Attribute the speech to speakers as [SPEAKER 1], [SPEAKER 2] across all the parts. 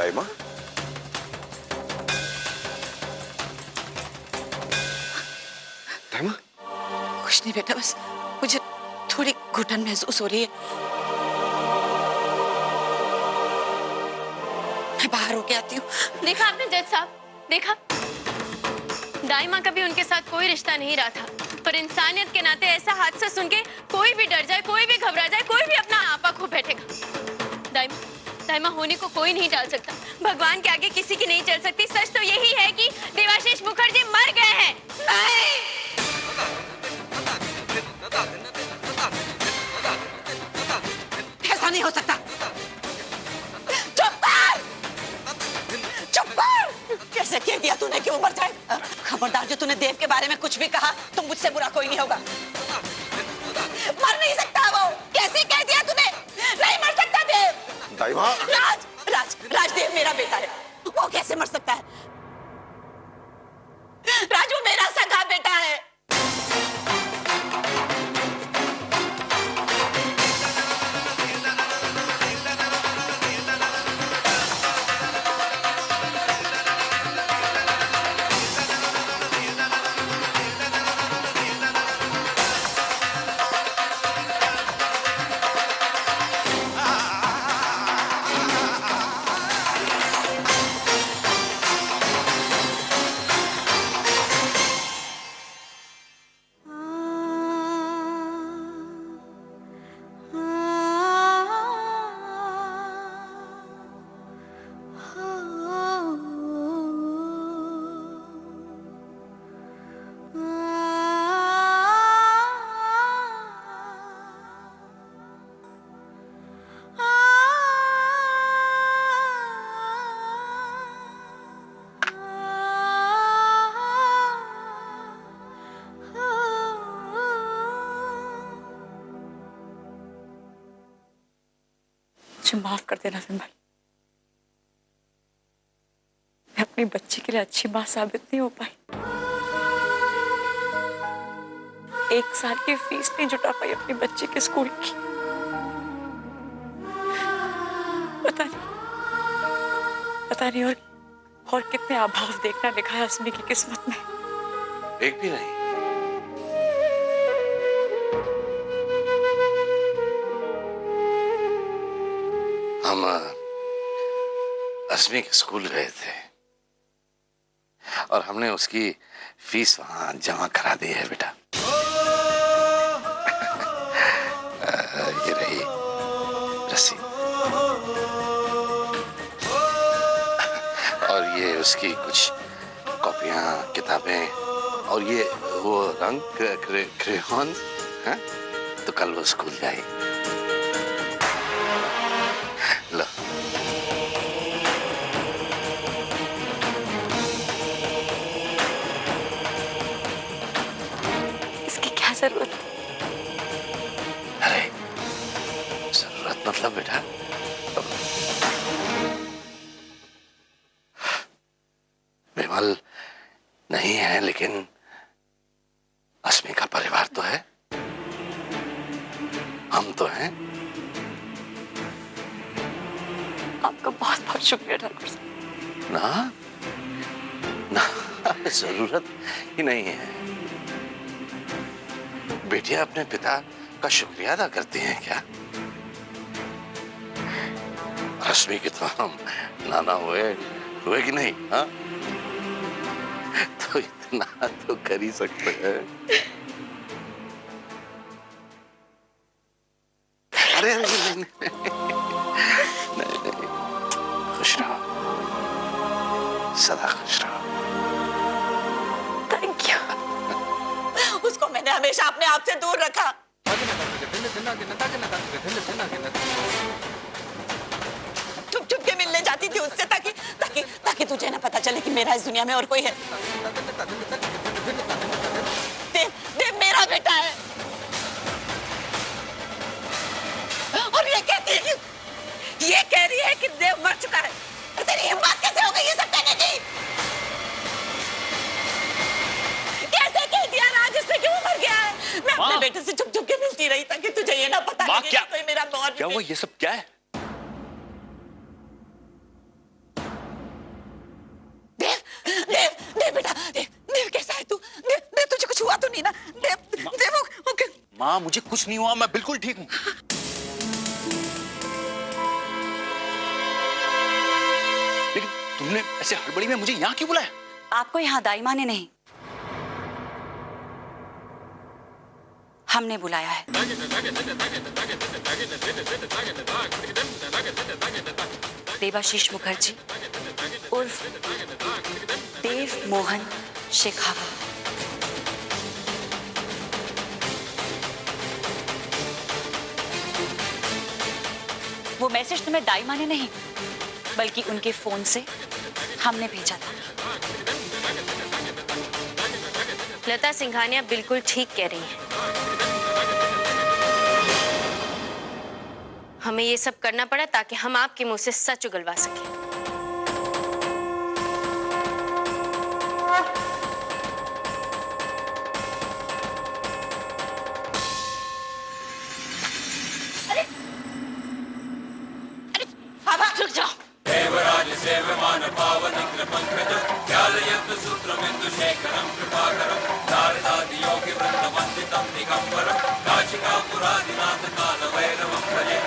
[SPEAKER 1] दाइमा, दाइमा,
[SPEAKER 2] कुछ नहीं बेटा, बस मुझे थोड़ी घुटन महसूस हो रही है। मैं बाहर होके आती हूँ।
[SPEAKER 3] देखा आपने जज साहब, देखा दाइमा का भी उनके साथ कोई रिश्ता नहीं रहा था, पर इंसानियत के नाते ऐसा हादसा सुन के कोई भी डर जाए, कोई भी घबरा जाए, कोई भी अपना आपा खो बैठेगा। दाइमा होने को कोई नहीं टाल सकता, भगवान के आगे किसी की नहीं चल सकती। सच तो यही है कि देवाशीष मुखर्जी मर गए हैं।
[SPEAKER 2] ऐसा नहीं हो सकता। चुप कर, चुप कर। कैसे कह दिया तूने कि वो मर जाए? खबरदार, जो तूने देव के बारे में कुछ भी कहा तो मुझसे बुरा कोई नहीं होगा। मर नहीं सकता वो। कैसे कह दिया तूने? नहीं मर सकता देव।
[SPEAKER 1] दाइमा,
[SPEAKER 2] राजदेव मेरा बेटा है, वो कैसे मर सकता है? राजू मेरा सगा बेटा है। मुझे माफ कर देना विमल। मैं अपनी बच्ची के लिए अच्छी मां साबित नहीं हो पाई। 1 साल की फीस नहीं जुटा पाई अपनी बच्ची के स्कूल की। पता नहीं और कितने अभाव देखना लिखा है अस्मी की किस्मत में।
[SPEAKER 4] एक भी नहीं। हम अस्मी के स्कूल गए थे और हमने उसकी फीस वहां जमा करा दी है बेटा। ये रही रसीद और ये उसकी कुछ कॉपियां, किताबें और ये वो रंग क्रेयॉन्स, हैं? तो कल वो स्कूल जाए। लो।
[SPEAKER 2] इसकी क्या जरूरत?
[SPEAKER 4] अरे जरूरत मतलब बेटा, विमल नहीं है लेकिन अस्मी का परिवार तो है, हम तो हैं।
[SPEAKER 2] आपका बहुत बहुत शुक्रिया ठाकुर साहब।
[SPEAKER 4] ना ना जरूरत ही नहीं है। बेटियां अपने पिता का शुक्रिया अदा करती हैं क्या? रश्मि के तो हम नाना हुए कि नहीं? हाँ, तो इतना तो कर ही सकते हैं। अरे नहीं, खुश रहो, सदा खुश रहो।
[SPEAKER 2] Thank you. उसको मैंने हमेशा अपने आप से दूर रखा। छुप छुप के मिलने जाती थी उससे ताकि तुझे ना पता चले कि मेरा इस दुनिया में और कोई है। देव मेरा बेटा है और ये कह रही है कि देव मर चुका है। तेरी हिम्मत कैसे हो गई ये सब कहने की? कैसे कह दिया राजेश से कि वो मर गया है? मैं अपने बेटे से छुप छुप के मिलती रही ताकि तुझे ये ना पता लगे कि कोई मेरा बहुत
[SPEAKER 5] क्या हुआ? ये सब क्या है?
[SPEAKER 2] नहीं ना देव? देव ओके।
[SPEAKER 1] माँ मुझे कुछ नहीं हुआ, मैं बिल्कुल ठीक हूँ। लेकिन तुमने ऐसे हड़बड़ी में मुझे यहाँ क्यों बुलाया?
[SPEAKER 2] आपको यहाँ दाई माँ ने नहीं, हमने बुलाया है। देवाशीष मुखर्जी उर्फ देव मोहन शेखावत। वो मैसेज तुम्हें दाई माँ ने नहीं, बल्कि उनके फोन से हमने भेजा था।
[SPEAKER 3] लता सिंघानिया बिल्कुल ठीक कह रही है। हमें ये सब करना पड़ा ताकि हम आपके मुंह से सच उगलवा सकें।
[SPEAKER 2] रुक जाओ।
[SPEAKER 5] देवराज सेव्यमान पावन पंकज ध्यालयत् सूत्रमिन्दु शेखरं कृपाकरं नारदादि योगी वृंद वंदितं दिगंबरं काशिकापुरादिनाथ कालभैरवं भजे।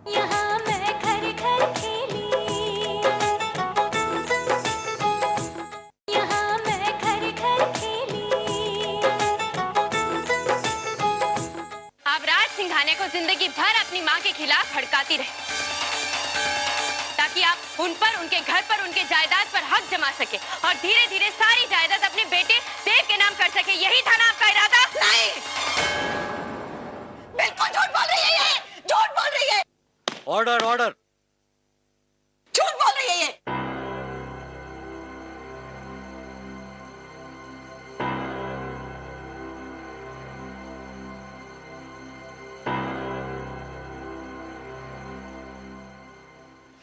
[SPEAKER 6] यहाँ मैं घर घर खेली, यहाँ मैं घर घर खेली।
[SPEAKER 3] आप राज सिंघानिया को जिंदगी भर अपनी माँ के खिलाफ भड़काती रहे ताकि आप उन पर, उनके घर पर, उनके जायदाद पर हक जमा सके और धीरे धीरे सारी जायदाद अपने बेटे देव के नाम कर सके। यही था ना आपका इरादा?
[SPEAKER 2] नहीं, बिल्कुल झूठ बोल रही है ये, झूठ बोल रही है,
[SPEAKER 1] ऑर्डर ऑर्डर।
[SPEAKER 2] झूठ बोल रही है ये।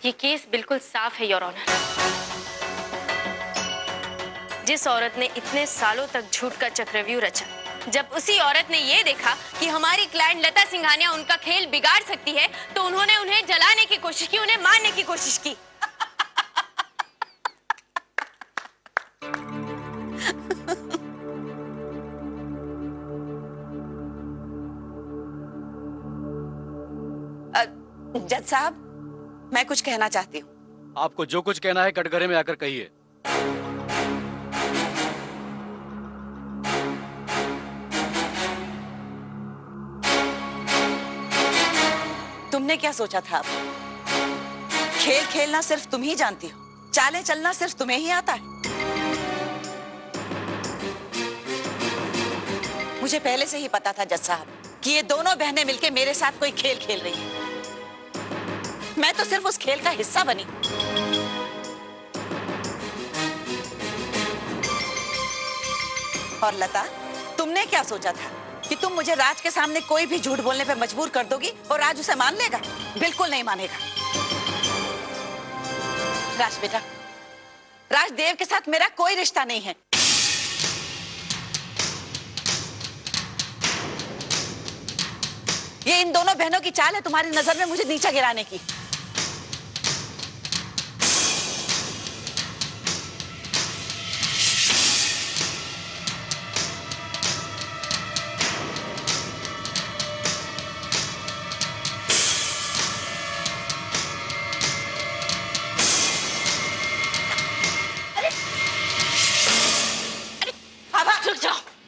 [SPEAKER 3] ये केस बिल्कुल साफ है योर ऑनर। जिस औरत ने इतने सालों तक झूठ का चक्रव्यूह रचा, जब उसी औरत ने ये देखा कि हमारी क्लाइंट लता सिंघानिया उनका खेल बिगाड़ सकती है, तो उन्होंने उन्हें जलाने की कोशिश की, उन्हें मारने की कोशिश की।
[SPEAKER 2] जज साहब, मैं कुछ कहना चाहती हूँ।
[SPEAKER 7] आपको जो कुछ कहना है कटघरे में आकर कहिए।
[SPEAKER 2] तुमने क्या सोचा था? अब खेल खेलना सिर्फ तुम ही जानती हो, चालें चलना सिर्फ तुम्हें ही आता है। मुझे पहले से ही पता था जज साहब कि ये दोनों बहनें मिलकर मेरे साथ कोई खेल खेल रही हैं। मैं तो सिर्फ उस खेल का हिस्सा बनी। और लता, तुमने क्या सोचा था कि तुम मुझे राज के सामने कोई भी झूठ बोलने पे मजबूर कर दोगी और राज उसे मान लेगा? बिल्कुल नहीं मानेगा। राज बेटा, राज देव के साथ मेरा कोई रिश्ता नहीं है। ये इन दोनों बहनों की चाल है तुम्हारी नजर में मुझे नीचा गिराने की।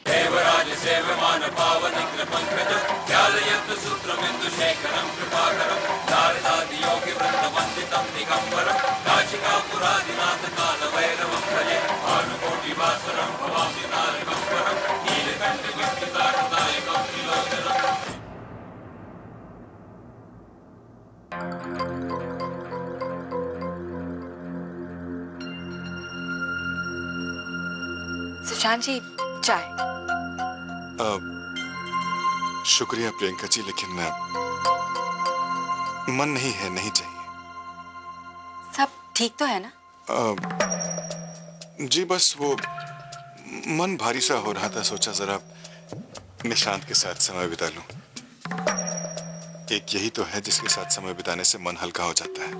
[SPEAKER 5] देवराज सेव्यमान पावन पंकज ध्यालयत् सूत्रमिन्दु शेखरं कृपाकरं नारदादि योगी वृंद वंदितं दिगंबरं काशिकापुरादिनाथ कालभैरवं भजे। भानुकोटि भास्वरं भवामि नारगंबरं नीलकंठ विष्णुदायकं त्रिलोचनम्।
[SPEAKER 2] सुशांत जी, चाय।
[SPEAKER 8] शुक्रिया प्रियंका जी, लेकिन मन नहीं है, नहीं चाहिए।
[SPEAKER 2] सब ठीक तो है ना?
[SPEAKER 8] जी बस वो मन भारी सा हो रहा था, सोचा जरा निशांत के साथ समय बिता लूं। एक यही तो है जिसके साथ समय बिताने से मन हल्का हो जाता है,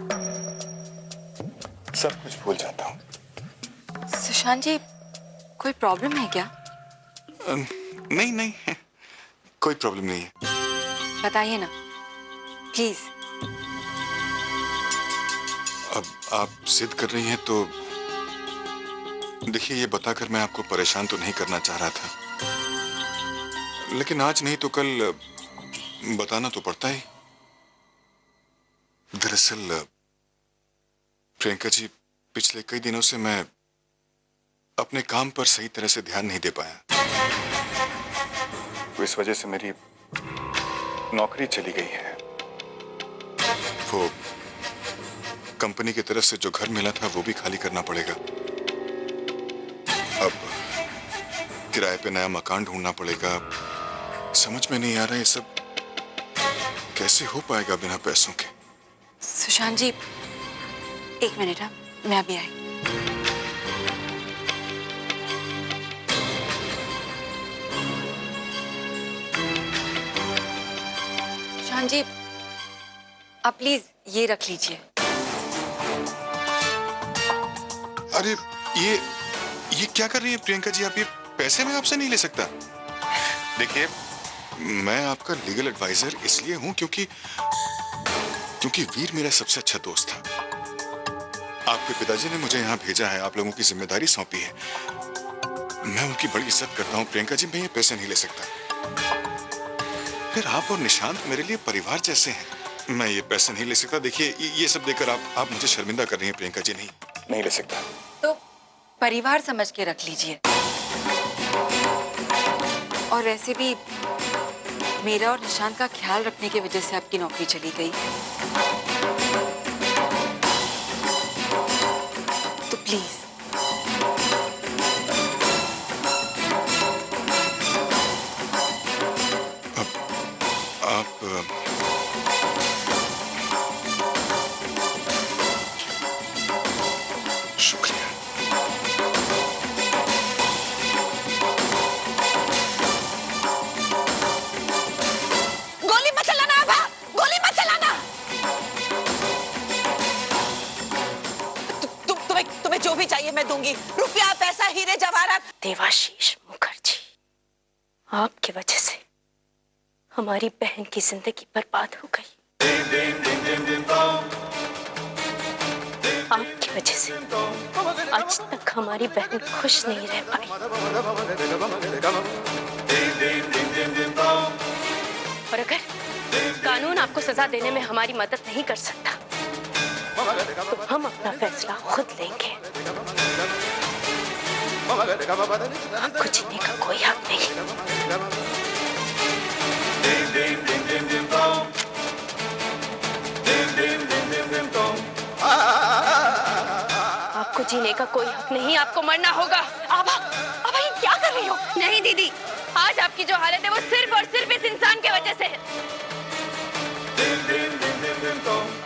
[SPEAKER 8] सब कुछ भूल जाता हूँ।
[SPEAKER 9] सुशांत जी, कोई प्रॉब्लम है क्या?
[SPEAKER 8] नहीं नहीं, कोई प्रॉब्लम नहीं है।
[SPEAKER 9] बताइए ना प्लीज।
[SPEAKER 8] अब आप जिद कर रही हैं तो देखिए, ये बताकर मैं आपको परेशान तो नहीं करना चाह रहा था, लेकिन आज नहीं तो कल बताना तो पड़ता ही। दरअसल प्रियंका जी, पिछले कई दिनों से मैं अपने काम पर सही तरह से ध्यान नहीं दे पाया, तो इस वजह से मेरी नौकरी चली गई है। वो कंपनी की तरफ से जो घर मिला था वो भी खाली करना पड़ेगा। अब किराए पे नया मकान ढूंढना पड़ेगा। समझ में नहीं आ रहा ये सब कैसे हो पाएगा बिना पैसों के।
[SPEAKER 9] सुशांत जी, एक मिनट, हाँ, मैं अभी आई। सुशांत जी, आप प्लीज ये रख लीजिए।
[SPEAKER 8] अरे ये क्या कर रही है प्रियंका जी? आप ये पैसे मैं आपसे नहीं ले सकता। देखिए, मैं आपका लीगल एडवाइजर इसलिए हूं क्योंकि वीर मेरा सबसे अच्छा दोस्त था। आपके पिताजी ने मुझे यहाँ भेजा है, आप लोगों की जिम्मेदारी सौंपी है। मैं उनकी बड़ी इज्जत करता हूँ प्रियंका जी, मैं ये पैसे नहीं ले सकता। फिर आप और निशांत मेरे लिए परिवार जैसे हैं, मैं ये पैसे नहीं ले सकता। देखिए, ये सब देकर आप मुझे शर्मिंदा कर रही हैं प्रियंका जी। नहीं ले सकता।
[SPEAKER 9] तो परिवार समझ के रख लीजिए। और वैसे भी मेरा और निशांत का ख्याल रखने की वजह से आपकी नौकरी चली गई, तो प्लीज।
[SPEAKER 8] आप शुक्रिया।
[SPEAKER 2] गोली मत चलाना आभा, गोली मत चलाना। तुम्हें जो भी चाहिए मैं दूंगी, रुपया, पैसा, हीरे जवाहरात।
[SPEAKER 3] देवाशीष मुखर्जी, आपकी वजह से हमारी बहन की जिंदगी बर्बाद हो गई। आपकी वजह से आज तक हमारी बहन खुश नहीं रह पाई। और अगर कानून आपको सजा देने में हमारी मदद नहीं कर सकता, तो हम अपना फैसला खुद लेंगे। आपको जीने का कोई हक नहीं। आपको जीने का कोई हक नहीं, आपको मरना होगा।
[SPEAKER 2] आभा, आभा ये क्या कर रही हो?
[SPEAKER 3] नहीं दीदी, आज आपकी जो हालत है वो सिर्फ और सिर्फ इस इंसान की वजह से है।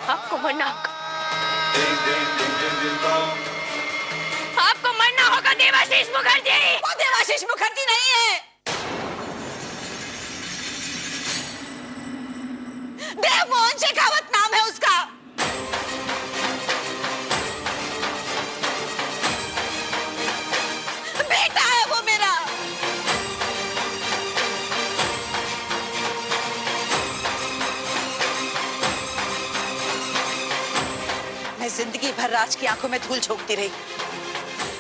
[SPEAKER 3] आपको मरना होगा, आपको मरना होगा देवाशीष मुखर्जी।
[SPEAKER 2] वो देवाशीष मुखर्जी नहीं है, देवमोहन शेखावत नाम है उसका। बेटा है वो मेरा। मैं जिंदगी भर राज की आंखों में धूल झोंकती रही,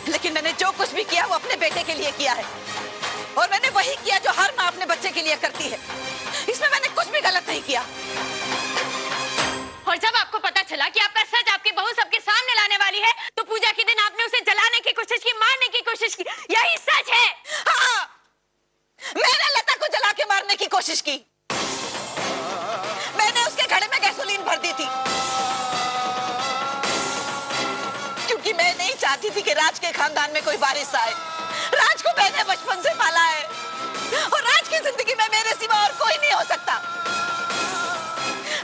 [SPEAKER 2] लेकिन मैंने जो कुछ भी किया वो अपने बेटे के लिए किया है, और मैंने वही किया जो हर माँ अपने बच्चे के लिए करती है। इसमें मैंने कुछ भी गलत नहीं किया।
[SPEAKER 3] और जब आपको पता चला कि आपका सच आपकी बहू सबके सामने लाने वाली है, तो पूजा के दिन आपने उसे जलाने की कोशिश की, मारने की कोशिश की। यही सच है।
[SPEAKER 2] हाँ, मैंने लता को जला के मारने की कोशिश की। मैंने उसके घड़े में गैसोलीन भर दी थी, क्योंकि मैं नहीं चाहती थी कि राज के खानदान में कोई वारिस आए। राज को मैंने बचपन से पाला है, और राज की जिंदगी में मेरे सिवा और कोई नहीं हो सकता।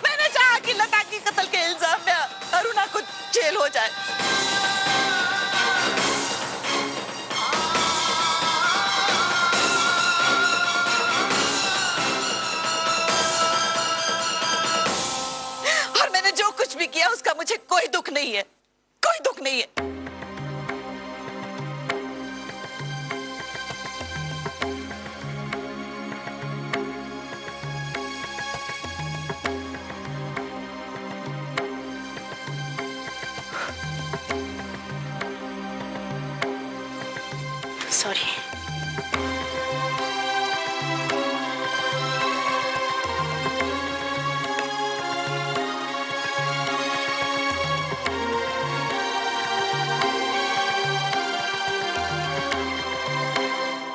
[SPEAKER 2] मैंने चाहा कि लता की कत्ल के इल्जाम में अरुणा को जेल हो जाए। और मैंने जो कुछ भी किया उसका मुझे कोई दुख नहीं है, कोई दुख नहीं है।
[SPEAKER 3] सॉरी।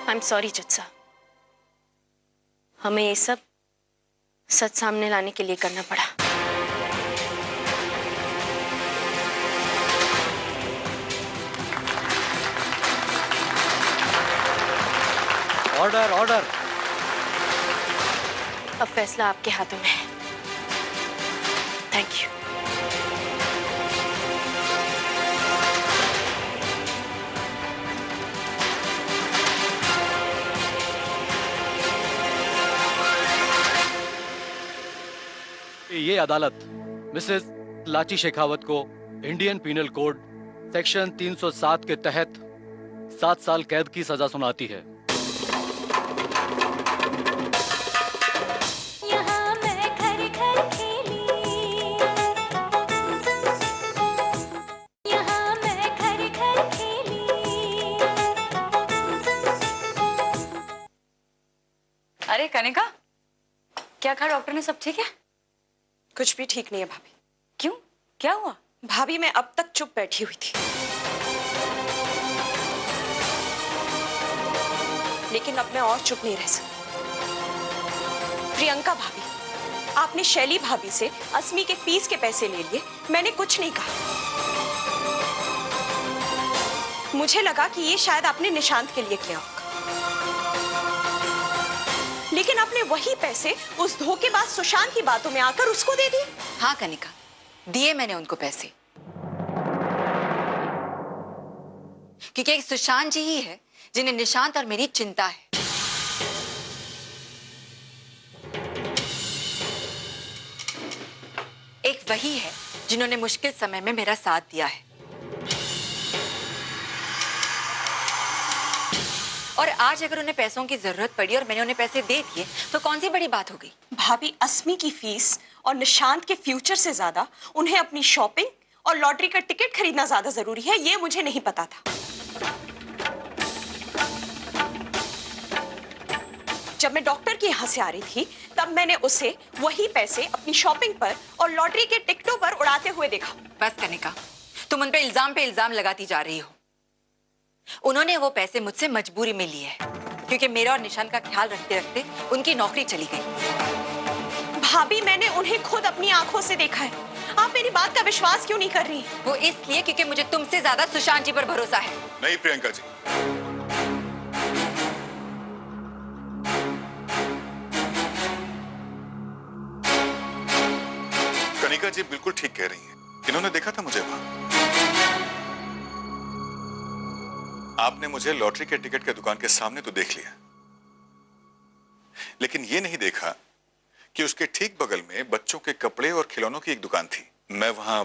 [SPEAKER 3] आई एम सॉरी जज साहब, हमें ये सब सच सामने लाने के लिए करना पड़ा।
[SPEAKER 7] Order order.
[SPEAKER 3] अब फैसला आपके हाथों में है। Thank you.
[SPEAKER 7] ये अदालत मिसेस लाची शेखावत को इंडियन पीनल कोड सेक्शन 307 के तहत 7 साल कैद की सजा सुनाती है।
[SPEAKER 6] यहाँ मैं घर घर खेली, यहाँ मैं घर घर खेली।
[SPEAKER 9] अरे कनिका, क्या कहा डॉक्टर ने? सब ठीक है?
[SPEAKER 10] कुछ भी ठीक नहीं है भाभी।
[SPEAKER 9] क्यों, क्या हुआ?
[SPEAKER 10] भाभी मैं अब तक चुप बैठी हुई थी, लेकिन अब मैं और चुप नहीं रह सकती। प्रियंका भाभी, आपने शैली भाभी से अस्मी के फीस के पैसे ले लिए, मैंने कुछ नहीं कहा। मुझे लगा कि ये शायद आपने निशांत के लिए किया होगा, लेकिन आपने वही पैसे उस धोखेबाज सुशांत की बातों में आकर उसको दे दिए।
[SPEAKER 9] हाँ कनिका, दिए मैंने उनको पैसे, क्योंकि एक सुशांत जी ही है जिन्हें निशांत और मेरी चिंता है। एक वही है जिन्होंने मुश्किल समय में मेरा साथ दिया है, और आज अगर उन्हें पैसों की जरूरत पड़ी और मैंने उन्हें पैसे दे दिए तो कौन सी बड़ी बात हो गई?
[SPEAKER 10] भाभी, अस्मी की फीस और निशांत के फ्यूचर से ज्यादा उन्हें अपनी शॉपिंग और लॉटरी का टिकट खरीदना ज्यादा जरूरी है, ये मुझे नहीं पता था। जब मैं डॉक्टर के यहाँ से आ रही थी तब मैंने उसे वही पैसे अपनी शॉपिंग पर और लॉटरी के टिकटों पर उड़ाते हुए देखा।
[SPEAKER 9] बस कनिका, तुम उन पे इल्जाम लगाती जा रही हो। उन्होंने वो पैसे मुझसे मजबूरी में लिए हैं, क्योंकि मेरा और निशांत का ख्याल रखते रखते उनकी नौकरी चली गई।
[SPEAKER 10] भाभी, मैंने उन्हें खुद अपनी आंखों से देखा है, आप मेरी बात का विश्वास क्यों नहीं कर रही?
[SPEAKER 9] वो इसलिए क्योंकि मुझे तुमसे ज्यादा सुशांत जी पर भरोसा है।
[SPEAKER 8] नहीं प्रियंका जी, कनिका जी बिल्कुल ठीक कह रही हैं। इन्होंने देखा था मुझे वहां। आपने मुझे लॉटरी के टिकट के दुकान के सामने तो देख लिया, लेकिन ये नहीं देखा कि उसके ठीक बगल में बच्चों के कपड़े और खिलौनों की एक दुकान थी। मैं वहां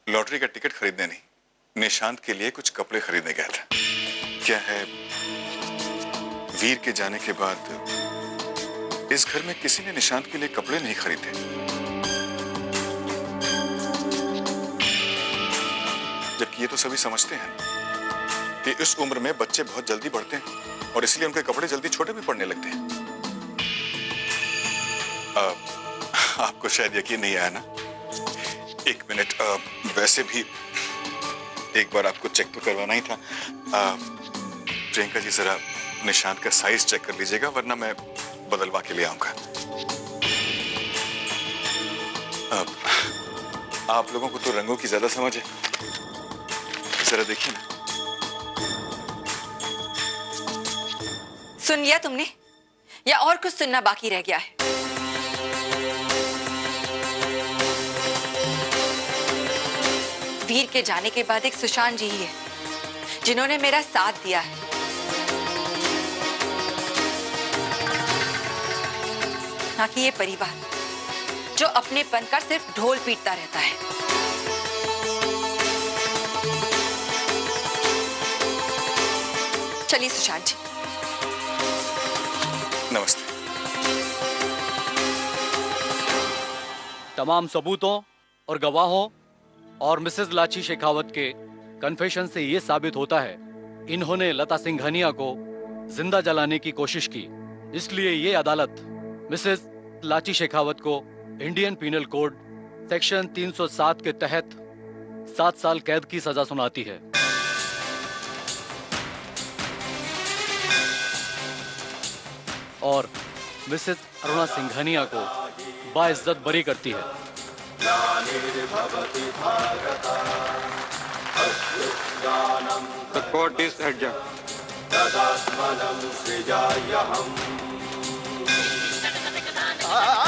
[SPEAKER 8] लॉटरी का टिकट खरीदने नहीं, निशांत के लिए कुछ कपड़े खरीदने गया था। क्या है, वीर के जाने के बाद इस घर में किसी ने निशांत के लिए कपड़े नहीं खरीदे। जबकि ये तो सभी समझते हैं कि इस उम्र में बच्चे बहुत जल्दी बढ़ते हैं और इसलिए उनके कपड़े जल्दी छोटे भी पड़ने लगते हैं। आपको शायद यकीन नहीं आया ना? एक मिनट, वैसे भी एक बार आपको चेक तो करवाना ही था। प्रियंका जी, जरा निशांत का साइज चेक कर लीजिएगा, वरना मैं बदलवा के ले आऊंगा। आप लोगों को तो रंगों की ज्यादा समझ है, जरा देखिए ना।
[SPEAKER 9] सुन लिया तुमने, या और कुछ सुनना बाकी रह गया है? वीर के जाने के बाद एक सुशांत जी ही है जिन्होंने मेरा साथ दिया है। ना कि ये परिवार जो अपनेपन का सिर्फ ढोल पीटता रहता है। चलिए सुशांत जी।
[SPEAKER 8] नमस्ते।
[SPEAKER 7] तमाम सबूतों और गवाहों और मिसेस लाची शेखावत के कन्फेशन से यह साबित होता है इन्होंने लता सिंघानिया को जिंदा जलाने की कोशिश की। इसलिए ये अदालत मिसेस लाची शेखावत को इंडियन पीनल कोड सेक्शन 307 के तहत 7 साल कैद की सजा सुनाती है। और मिसेस अरुणा सिंघानिया को बाइज्जत बरी करती है।
[SPEAKER 11] The court is adjourned.
[SPEAKER 5] Uh